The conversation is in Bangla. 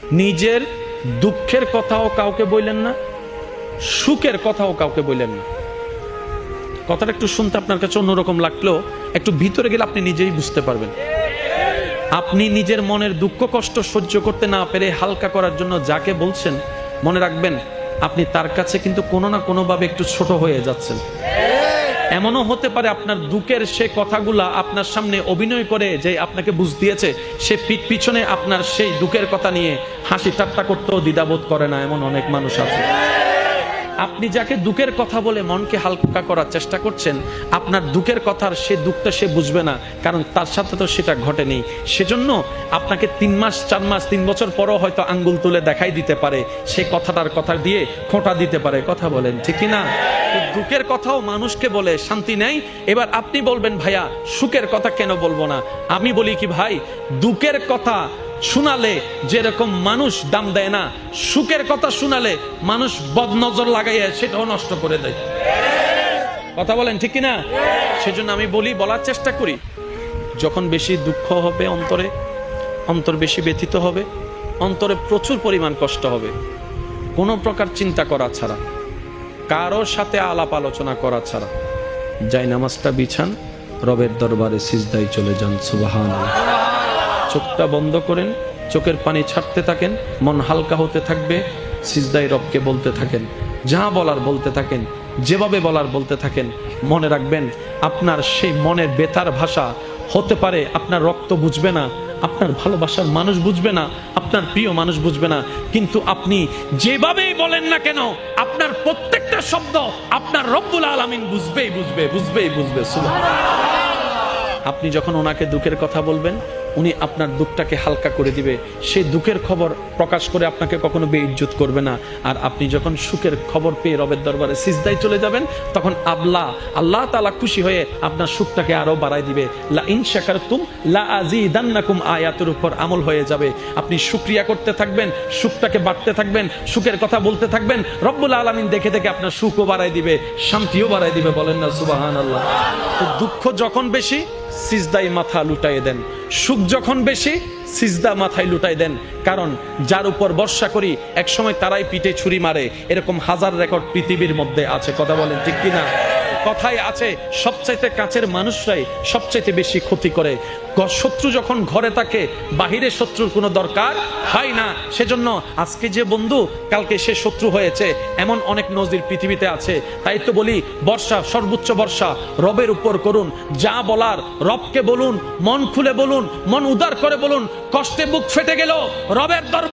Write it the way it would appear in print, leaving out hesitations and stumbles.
নিজের দুঃখের কথাও কাউকে বললেন না, সুখের কথাও কাউকে বললেন না। কথাটা একটু শুনতে আপনার কাছে অন্যরকম লাগলেও একটু ভিতরে গেলে আপনি নিজেই বুঝতে পারবেন। আপনি নিজের মনের দুঃখ কষ্ট সহ্য করতে না পেরে হালকা করার জন্য যাকে বলছেন, মনে রাখবেন আপনি তার কাছে কিন্তু কোনো না কোনো ভাবে একটু ছোট হয়ে যাচ্ছেন। এমনও হতে পারে আপনার দুঃখের সে কথাগুলা আপনার সামনে অভিনয় করে যে আপনাকে বুঝ দিয়েছে, সে পিছনে আপনার সেই দুঃখের কথা নিয়ে হাসি ঠাট্টা করতেও দ্বিধাবোধ করে না, এমন অনেক মানুষ আছে। আপনি যাকে দুঃখের কথা বলে মনকে হালকা করার চেষ্টা করছেন, আপনার দুঃখের কথার সে দুঃখটা সে বুঝবে না, কারণ তার সাথে তো সেটা ঘটেনি। সেজন্য আপনাকে 3 মাস 4 মাস 3 বছর পরও হয়তো আঙ্গুল তুলে দেখাই দিতে পারে, সে কথাটার কথা দিয়ে খোঁটা দিতে পারে। কথা বলেন ঠিক কি না? দুঃখের কথাও মানুষকে বলে শান্তি নেই। এবার আপনি বলবেন ভাইয়া সুখের কথা কেন বলবো না? আমি বলি কি ভাই, দুঃখের কথা শোনালে যেরকম মানুষ দাম দেয় না, সুখের কথা শোনালে মানুষ বদনজর লাগাইয়া সেটাও নষ্ট করে দেয়। কথা বলেন ঠিক কিনা? সেজন্য আমি বলার চেষ্টা করি, যখন বেশি দুঃখ হবে অন্তর বেশি ব্যথিত হবে, অন্তরে প্রচুর পরিমাণ কষ্ট হবে, কোনো প্রকার চিন্তা করা ছাড়া, কারোর সাথে আলাপ আলোচনা করা ছাড়া যাই নামাজটা বিছান, রবের দরবারে সিজদায় চলে যান। সুবহানাল্লাহ। চোখটা বন্ধ করেন, চোখের পানি ছাড়তে থাকেন, মন হালকা হতে থাকবে, সিজদায় রবকে বলতে থাকেন, যা বলার বলতে থাকেন, যেভাবে বলার বলতে থাকেন। মনে রাখবেন আপনার সেই মনের বেতার ভাষা হতে পারে আপনার রক্ত বুঝবে না, আপনার ভালোবাসার মানুষ বুঝবে না, আপনার প্রিয় মানুষ বুঝবে না, কিন্তু আপনি যেভাবেই বলেন না কেন আপনার প্রত্যেকটা শব্দ আপনার রব্বুল আলামিন বুঝবেই বুঝবে। সুবহানাল্লাহ। আপনি যখন ওনাকে দুঃখের কথা বলবেন, উনি আপনার দুঃখটাকে হালকা করে দিবে, সেই দুঃখের খবর প্রকাশ করে আপনাকে কখনো বেইজ্জত করবে না। আর আপনি যখন সুখের খবর পেয়ে রবের দরবারে সিজদায় চলে যাবেন, তখন আল্লাহ তাআলা খুশি হয়ে আপনার সুখটাকে আরো বাড়ায় দিবে। লা ইন শাকারতুম লা আযীদান্নাকুম আয়াতের উপর আমল হয়ে যাবে। আপনি শুকরিয়া করতে থাকবেন, সুখটাকে বাড়তে থাকবেন, সুখের কথা বলতে থাকবেন, রব্বুল আলামিন দেখে আপনার সুখও বাড়ায় দিবে, শান্তিও বাড়ায় দিবে। বলেন না সুবহানাল্লাহ। তো দুঃখ যখন বেশি সিজদায় মাথা লুটাই দেন, সুখ যখন বেশি সিজদা মাথায় লুটাই দেন। কারণ যার উপর ভরসা করি একসময় তারাই পিঠে ছুরি মারে, এরকম হাজার রেকর্ড পৃথিবীর মধ্যে আছে। কথা বলেন ঠিক কিনা? কথায় আছে সবচাইতে কাছের মানুষরাই সবচাইতে বেশি ক্ষতি করে। শত্রু যখন ঘরে থাকে বাহিরে শত্রুর কোনো দরকার হয় না। সেজন্য আজকে যে বন্ধু কালকে সে শত্রু হয়েছে, এমন অনেক নজির পৃথিবীতে আছে। তাই তো বলি বর্ষা, সর্বোচ্চ বর্ষা রবের উপর করুন, যা বলার রবকে বলুন, মন খুলে বলুন, মন উদার করে বলুন। কষ্টে বুক ফেটে গেল রবের দরবারে